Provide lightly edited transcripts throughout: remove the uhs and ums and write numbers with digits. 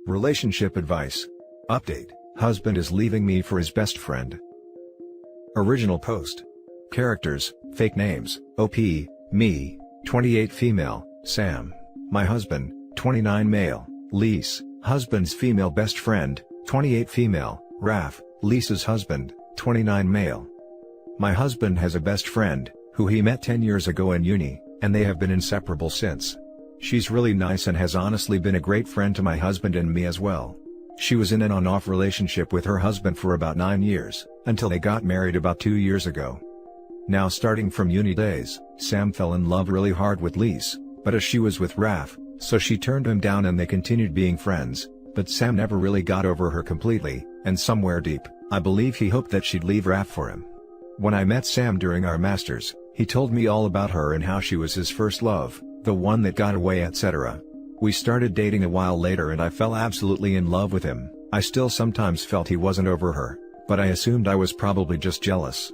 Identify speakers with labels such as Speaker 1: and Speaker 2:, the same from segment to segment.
Speaker 1: Relationship advice. Update: husband is leaving me for his best friend. Original post. Characters, fake names: OP, me, 28 female, Sam, my husband, 29 male, Lise, husband's female best friend, 28 female, Raf, Lisa's husband, 29 male. My husband has a best friend, who he met 10 years ago in uni, and they have been inseparable since. She's really nice and has honestly been a great friend to my husband and me as well. She was in an on-off relationship with her husband for about 9 years, until they got married about 2 years ago. Now, starting from uni days, Sam fell in love really hard with Lise, but as she was with Raf, so she turned him down and they continued being friends, but Sam never really got over her completely, and somewhere deep, I believe he hoped that she'd leave Raf for him. When I met Sam during our masters, he told me all about her and how she was his first love, the one that got away, etc. We started dating a while later and I fell absolutely in love with him. I still sometimes felt he wasn't over her, but I assumed I was probably just jealous.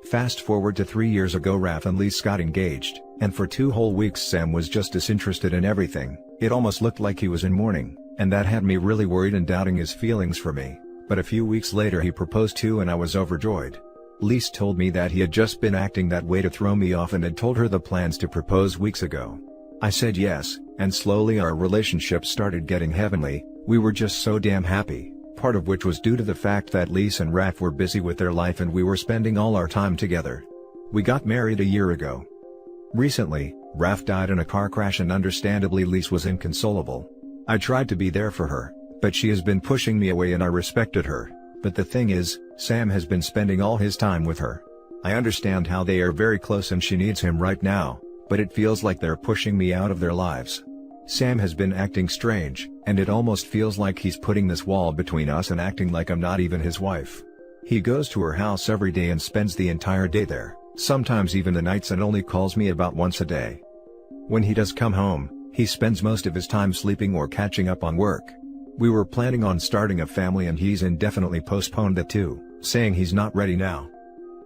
Speaker 1: Fast forward to 3 years ago, Raf and Lise got engaged, and for 2 whole weeks Sam was just disinterested in everything. It almost looked like he was in mourning, and that had me really worried and doubting his feelings for me. But a few weeks later he proposed to and I was overjoyed. Lise told me that he had just been acting that way to throw me off and had told her the plans to propose weeks ago. I said yes, and slowly our relationship started getting heavenly. We were just so damn happy, part of which was due to the fact that Lise and Raf were busy with their life and we were spending all our time together. We got married a year ago. Recently, Raf died in a car crash and understandably Lise was inconsolable. I tried to be there for her, but she has been pushing me away and I respected her. But the thing is, Sam has been spending all his time with her. I understand how they are very close and she needs him right now, but it feels like they're pushing me out of their lives. Sam has been acting strange, and it almost feels like he's putting this wall between us and acting like I'm not even his wife. He goes to her house every day and spends the entire day there, sometimes even the nights, and only calls me about once a day. When he does come home, he spends most of his time sleeping or catching up on work. We were planning on starting a family and he's indefinitely postponed that too, saying he's not ready now.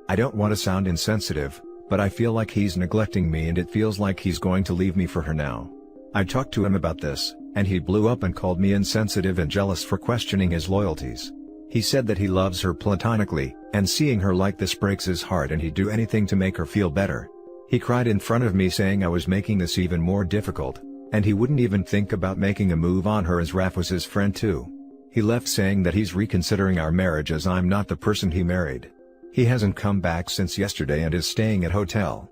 Speaker 1: I don't want to sound insensitive, but I feel like he's neglecting me and it feels like he's going to leave me for her now. I talked to him about this, and he blew up and called me insensitive and jealous for questioning his loyalties. He said that he loves her platonically, and seeing her like this breaks his heart and he'd do anything to make her feel better. He cried in front of me saying I was making this even more difficult, and he wouldn't even think about making a move on her as Raf was his friend too. He left saying that he's reconsidering our marriage as I'm not the person he married. He hasn't come back since yesterday and is staying at hotel.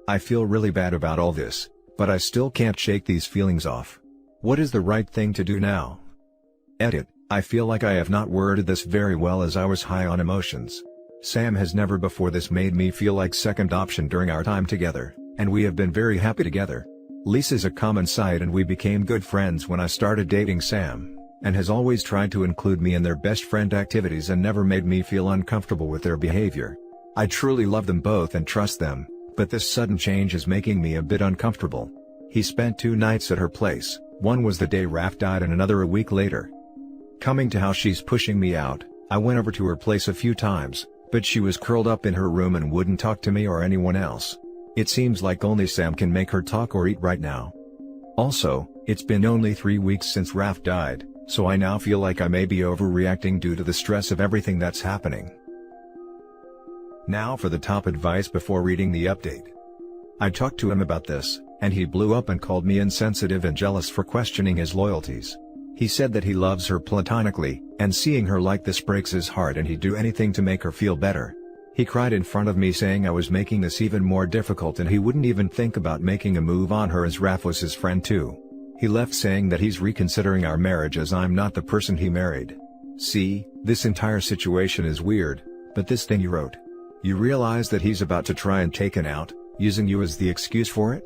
Speaker 1: I feel really bad about all this, but I still can't shake these feelings off. What is the right thing to do now? Edit: I feel like I have not worded this very well as I was high on emotions. Sam has never before this made me feel like second option during our time together, and we have been very happy together. Lise is a common sight and we became good friends when I started dating Sam, and has always tried to include me in their best friend activities and never made me feel uncomfortable with their behavior. I truly love them both and trust them, but this sudden change is making me a bit uncomfortable. He spent 2 nights at her place, one was the day Raf died and another a week later. Coming to how she's pushing me out, I went over to her place a few times, but she was curled up in her room and wouldn't talk to me or anyone else. It seems like only Sam can make her talk or eat right now. Also, it's been only 3 weeks since Raf died, so I now feel like I may be overreacting due to the stress of everything that's happening. Now for the top advice before reading the update. I talked to him about this, and he blew up and called me insensitive and jealous for questioning his loyalties. He said that he loves her platonically, and seeing her like this breaks his heart and he'd do anything to make her feel better. He cried in front of me saying I was making this even more difficult and he wouldn't even think about making a move on her as Raf was his friend too. He left saying that he's reconsidering our marriage as I'm not the person he married. See, this entire situation is weird, but this thing you wrote. You realize that he's about to try and take it out, using you as the excuse for it?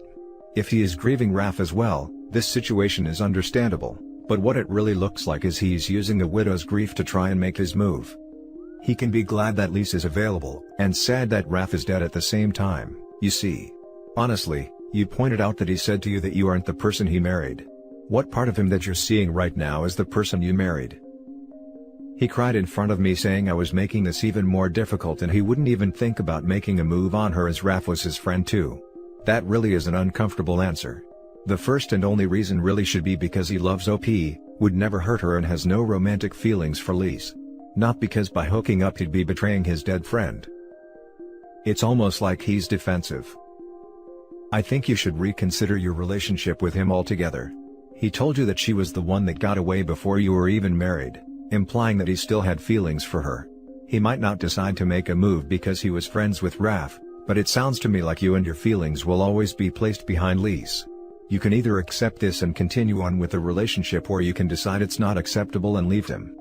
Speaker 1: If he is grieving Raf as well, this situation is understandable, but what it really looks like is he's using the widow's grief to try and make his move. He can be glad that Lise is available, and sad that Raf is dead at the same time, you see. Honestly, you pointed out that he said to you that you aren't the person he married. What part of him that you're seeing right now is the person you married? He cried in front of me saying I was making this even more difficult and he wouldn't even think about making a move on her as Raf was his friend too. That really is an uncomfortable answer. The first and only reason really should be because he loves OP, would never hurt her and has no romantic feelings for Liz. Not because by hooking up he'd be betraying his dead friend. It's almost like he's defensive. I think you should reconsider your relationship with him altogether. He told you that she was the one that got away before you were even married, implying that he still had feelings for her. He might not decide to make a move because he was friends with Raf, but it sounds to me like you and your feelings will always be placed behind Liz. You can either accept this and continue on with the relationship, or you can decide it's not acceptable and leave him.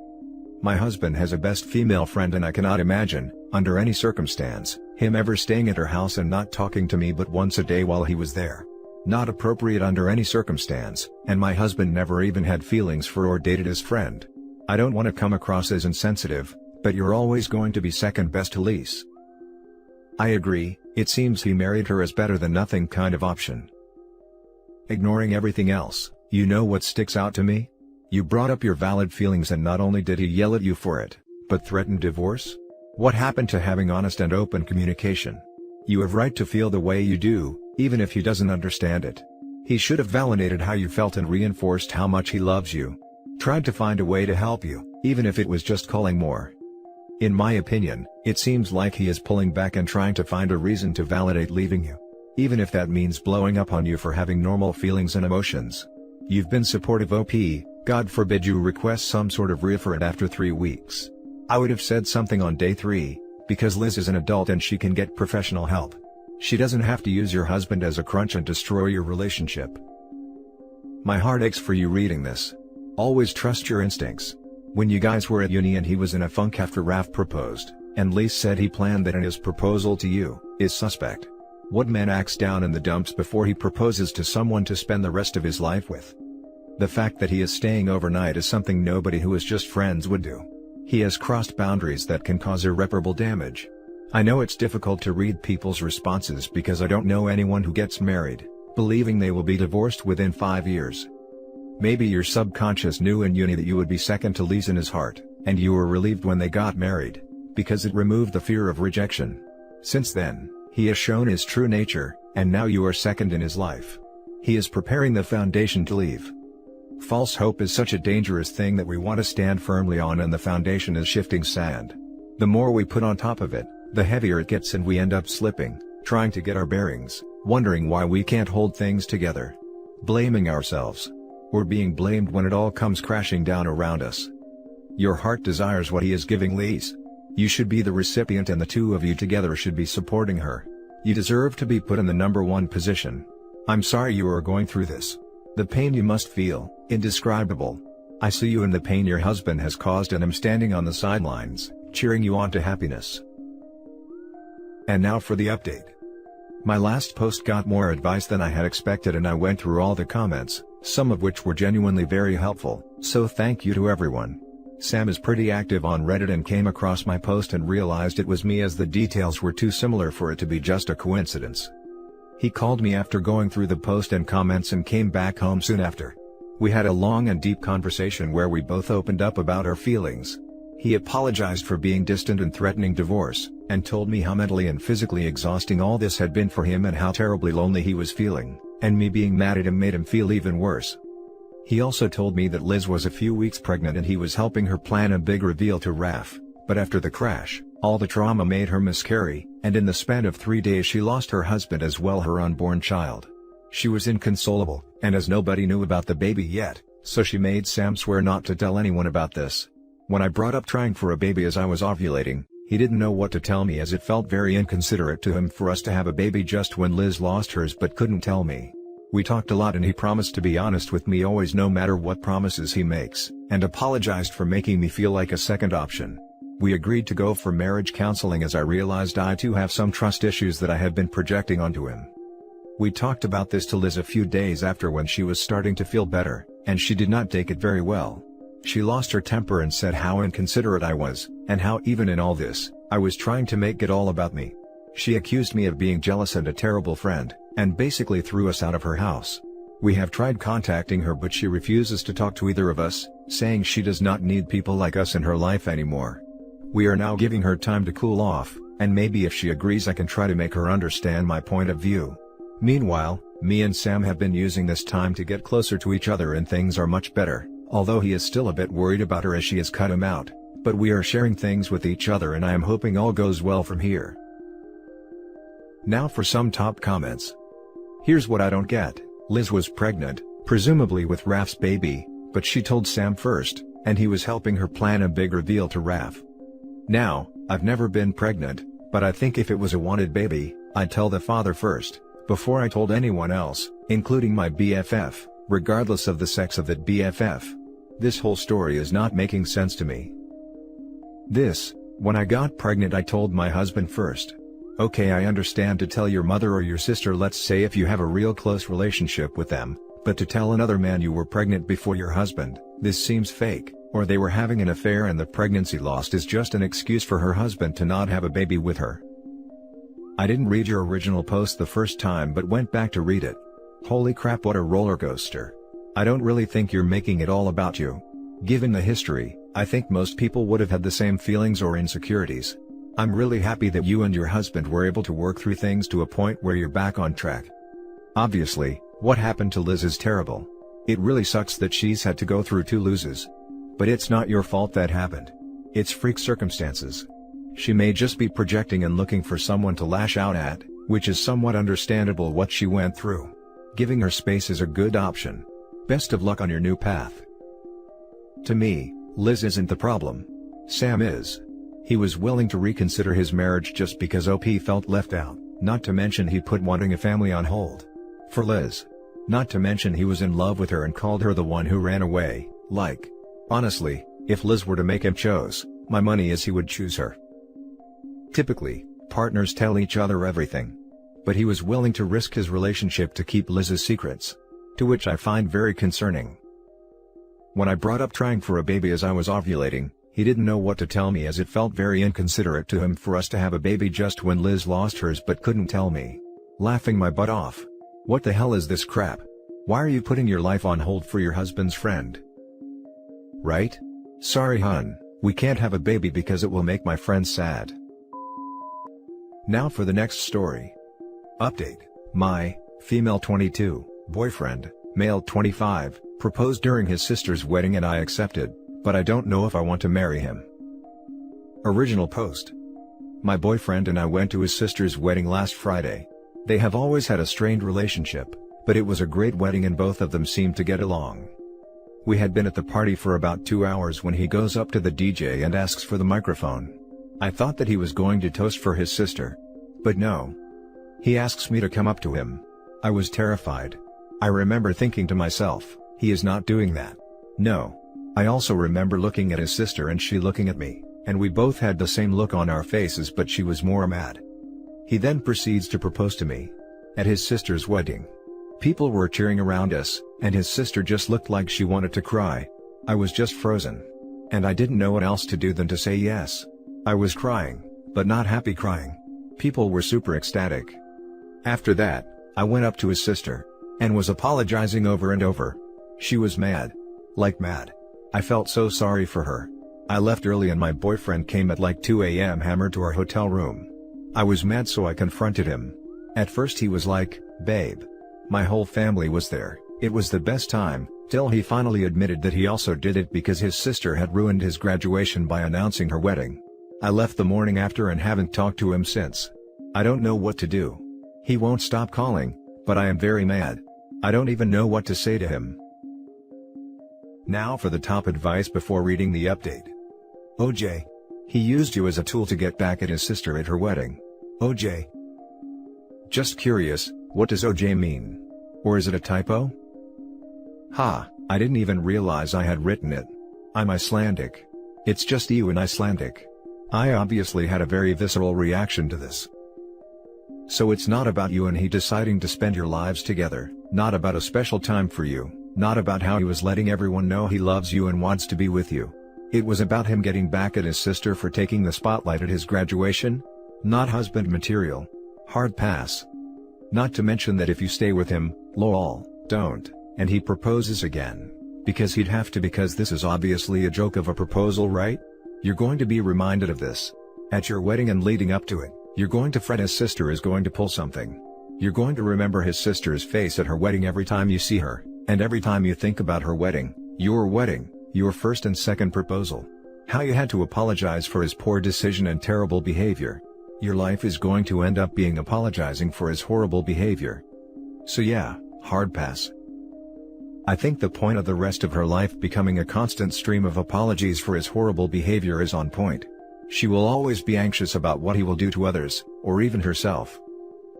Speaker 1: My husband has a best female friend and I cannot imagine, under any circumstance, him ever staying at her house and not talking to me but once a day while he was there. Not appropriate under any circumstance, and my husband never even had feelings for or dated his friend. I don't want to come across as insensitive, but you're always going to be second best to Liz. I agree, it seems he married her as better than nothing kind of option. Ignoring everything else, you know what sticks out to me? You brought up your valid feelings, and not only did he yell at you for it, but threatened divorce? What happened to having honest and open communication? You have right to feel the way you do, even if he doesn't understand it. He should have validated how you felt and reinforced how much he loves you. Tried to find a way to help you, even if it was just calling more. In my opinion, it seems like he is pulling back and trying to find a reason to validate leaving you. Even if that means blowing up on you for having normal feelings and emotions. You've been supportive OP, God forbid you request some sort of referral after 3 weeks. I would have said something on day 3, because Liz is an adult and she can get professional help. She doesn't have to use your husband as a crutch and destroy your relationship. My heart aches for you reading this. Always trust your instincts. When you guys were at uni and he was in a funk after Raf proposed, and Liz said he planned that in his proposal to you, is suspect. What man acts down in the dumps before he proposes to someone to spend the rest of his life with? The fact that he is staying overnight is something nobody who is just friends would do. He has crossed boundaries that can cause irreparable damage. I know it's difficult to read people's responses because I don't know anyone who gets married, believing they will be divorced within 5 years. Maybe your subconscious knew in uni that you would be second to Liz in his heart, and you were relieved when they got married, because it removed the fear of rejection. Since then, he has shown his true nature, and now you are second in his life. He is preparing the foundation to leave. False hope is such a dangerous thing that we want to stand firmly on, and the foundation is shifting sand. The more we put on top of it, the heavier it gets, and we end up slipping, trying to get our bearings, wondering why we can't hold things together. Blaming ourselves. Or being blamed when it all comes crashing down around us. Your heart desires what he is giving Liz. You should be the recipient, and the two of you together should be supporting her. You deserve to be put in the number 1 position. I'm sorry you are going through this. The pain you must feel, indescribable. I see you in the pain your husband has caused, and am standing on the sidelines, cheering you on to happiness. And now for the update. My last post got more advice than I had expected, and I went through all the comments, some of which were genuinely very helpful, so thank you to everyone. Sam is pretty active on Reddit and came across my post and realized it was me, as the details were too similar for it to be just a coincidence. He called me after going through the post and comments and came back home soon after. We had a long and deep conversation where we both opened up about our feelings. He apologized for being distant and threatening divorce, and told me how mentally and physically exhausting all this had been for him and how terribly lonely he was feeling, and me being mad at him made him feel even worse. He also told me that Liz was a few weeks pregnant and he was helping her plan a big reveal to Raf, but after the crash, all the trauma made her miscarry, and in the span of 3 days she lost her husband as well her unborn child. She was inconsolable, and as nobody knew about the baby yet, so she made Sam swear not to tell anyone about this. When I brought up trying for a baby as I was ovulating, he didn't know what to tell me, as it felt very inconsiderate to him for us to have a baby just when Liz lost hers, but couldn't tell me. We talked a lot and he promised to be honest with me always, no matter what promises he makes, and apologized for making me feel like a second option. We agreed to go for marriage counseling as I realized I too have some trust issues that I had been projecting onto him. We talked about this to Liz a few days after when she was starting to feel better, and she did not take it very well. She lost her temper and said how inconsiderate I was, and how even in all this, I was trying to make it all about me. She accused me of being jealous and a terrible friend, and basically threw us out of her house. We have tried contacting her, but she refuses to talk to either of us, saying she does not need people like us in her life anymore. We are now giving her time to cool off, and maybe if she agrees I can try to make her understand my point of view. Meanwhile, Me and Sam have been using this time to get closer to each other and things are much better, although he is still a bit worried about her as she has cut him out, but we are sharing things with each other and I am hoping all goes well from here. Now for some top comments. Here's what I don't get. Liz was pregnant, presumably with Raf's baby, but she told Sam first, and he was helping her plan a big reveal to Raf. Now, I've never been pregnant, but I think if it was a wanted baby, I'd tell the father first, before I told anyone else, including my BFF, regardless of the sex of that BFF. This whole story is not making sense to me. When I got pregnant I told my husband first. Okay, I understand to tell your mother or your sister, let's say if you have a real close relationship with them, but to tell another man you were pregnant before your husband, this seems fake, or they were having an affair and the pregnancy lost is just an excuse for her husband to not have a baby with her. I didn't read your original post the first time but went back to read it. Holy crap, what a roller coaster. I don't really think you're making it all about you. Given the history, I think most people would have had the same feelings or insecurities. I'm really happy that you and your husband were able to work through things to a point where you're back on track. Obviously, what happened to Liz is terrible. It really sucks that she's had to go through 2 losses. But it's not your fault that happened. It's freak circumstances. She may just be projecting and looking for someone to lash out at, which is somewhat understandable what she went through. Giving her space is a good option. Best of luck on your new path. To me, Liz isn't the problem. Sam is. He was willing to reconsider his marriage just because OP felt left out, not to mention he put wanting a family on hold. For Liz. Not to mention he was in love with her and called her the one who ran away, like. Honestly, if Liz were to make him choose, my money is he would choose her. Typically, partners tell each other everything. But he was willing to risk his relationship to keep Liz's secrets. To which I find very concerning. When I brought up trying for a baby as I was ovulating, he didn't know what to tell me as it felt very inconsiderate to him for us to have a baby just when Liz lost hers but couldn't tell me. Laughing my butt off. What the hell is this crap? Why are you putting your life on hold for your husband's friend? Right? Sorry hun, we can't have a baby because it will make my friends sad. Now for the next story. Update. My, female 22, boyfriend, male 25, proposed during his sister's wedding and I accepted, but I don't know if I want to marry him. Original post. My boyfriend and I went to his sister's wedding last Friday. They have always had a strained relationship, but it was a great wedding and both of them seemed to get along. We had been at the party for about 2 hours when he goes up to the DJ and asks for the microphone. I thought that he was going to toast for his sister. But no. He asks me to come up to him. I was terrified. I remember thinking to myself, he is not doing that. No. I also remember looking at his sister and she looking at me, and we both had the same look on our faces but she was more mad. He then proceeds to propose to me. At his sister's wedding. People were cheering around us, and his sister just looked like she wanted to cry. I was just frozen. And I didn't know what else to do than to say yes. I was crying, but not happy crying. People were super ecstatic. After that, I went up to his sister, and was apologizing over and over. She was mad. Like mad. I felt so sorry for her. I left early and my boyfriend came at like 2 a.m. hammered to our hotel room. I was mad so I confronted him. At first he was like, babe. My whole family was there, it was the best time, till he finally admitted that he also did it because his sister had ruined his graduation by announcing her wedding. I left the morning after and haven't talked to him since. I don't know what to do. He won't stop calling, but I am very mad. I don't even know what to say to him. Now for the top advice before reading the update. OJ. He used you as a tool to get back at his sister at her wedding. OJ. Just curious, what does OJ mean? Or is it a typo? Ha, I didn't even realize I had written it. I'm Icelandic. It's just you in Icelandic. I obviously had a very visceral reaction to this. So it's not about you and he deciding to spend your lives together, not about a special time for you, not about how he was letting everyone know he loves you and wants to be with you. It was about him getting back at his sister for taking the spotlight at his graduation? Not husband material. Hard pass. Not to mention that if you stay with him, lol, don't, and he proposes again. Because he'd have to, because this is obviously a joke of a proposal, right? You're going to be reminded of this. At your wedding and leading up to it, you're going to fret his sister is going to pull something. You're going to remember his sister's face at her wedding every time you see her, and every time you think about her wedding, your first and second proposal. How you had to apologize for his poor decision and terrible behavior. Your life is going to end up being apologizing for his horrible behavior. So yeah, hard pass. I think the point of the rest of her life becoming a constant stream of apologies for his horrible behavior is on point. She will always be anxious about what he will do to others, or even herself.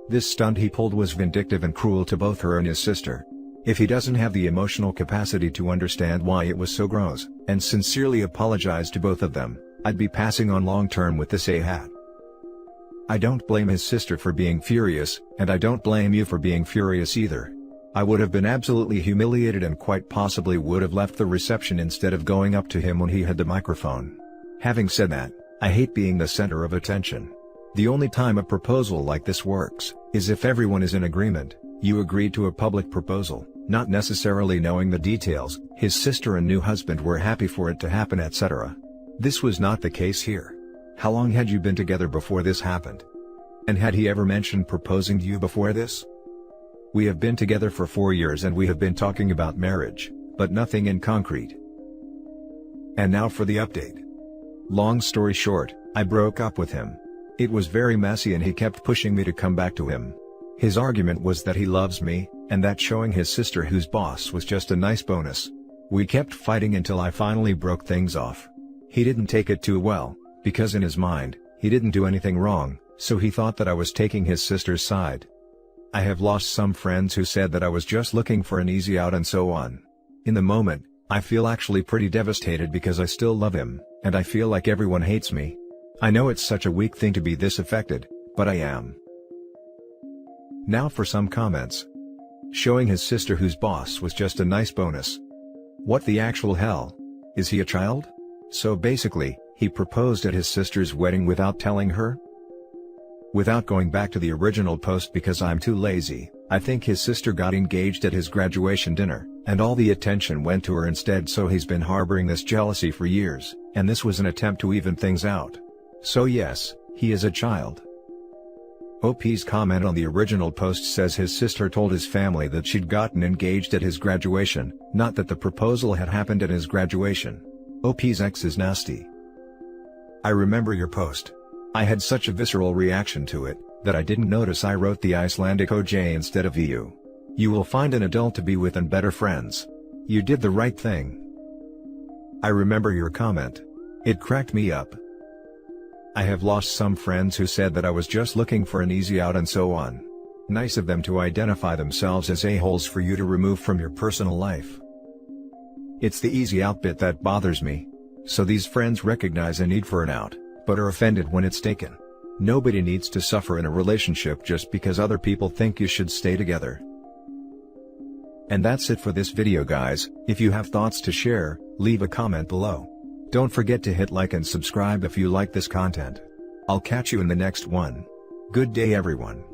Speaker 1: This stunt he pulled was vindictive and cruel to both her and his sister. If he doesn't have the emotional capacity to understand why it was so gross, and sincerely apologize to both of them, I'd be passing on long term with this A-hat. I don't blame his sister for being furious, and I don't blame you for being furious either. I would have been absolutely humiliated and quite possibly would have left the reception instead of going up to him when he had the microphone. Having said that, I hate being the center of attention. The only time a proposal like this works is if everyone is in agreement. You agreed to a public proposal, not necessarily knowing the details. His sister and new husband were happy for it to happen, etc. This was not the case here. How long had you been together before this happened? And had he ever mentioned proposing to you before this? We have been together for 4 years and we have been talking about marriage, but nothing in concrete. And now for the update. Long story short, I broke up with him. It was very messy and he kept pushing me to come back to him. His argument was that he loves me, and that showing his sister who's boss was just a nice bonus. We kept fighting until I finally broke things off. He didn't take it too well, because in his mind, he didn't do anything wrong, so he thought that I was taking his sister's side. I have lost some friends who said that I was just looking for an easy out and so on. In the moment, I feel actually pretty devastated because I still love him, and I feel like everyone hates me. I know it's such a weak thing to be this affected, but I am. Now for some comments. Showing his sister who's boss was just a nice bonus. What the actual hell? Is he a child? So basically, he proposed at his sister's wedding without telling her? Without going back to the original post because I'm too lazy, I think his sister got engaged at his graduation dinner, and all the attention went to her instead, so he's been harboring this jealousy for years, and this was an attempt to even things out. So yes, he is a child. OP's comment on the original post says his sister told his family that she'd gotten engaged at his graduation, not that the proposal had happened at his graduation. OP's ex is nasty. I remember your post. I had such a visceral reaction to it, that I didn't notice I wrote the Icelandic OJ instead of EU. You will find an adult to be with and better friends. You did the right thing. I remember your comment. It cracked me up. I have lost some friends who said that I was just looking for an easy out and so on. Nice of them to identify themselves as a-holes for you to remove from your personal life. It's the easy out bit that bothers me. So these friends recognize a need for an out, but are offended when it's taken. Nobody needs to suffer in a relationship just because other people think you should stay together. And that's it for this video, guys. If you have thoughts to share, leave a comment below. Don't forget to hit like and subscribe if you like this content. I'll catch you in the next one. Good day everyone.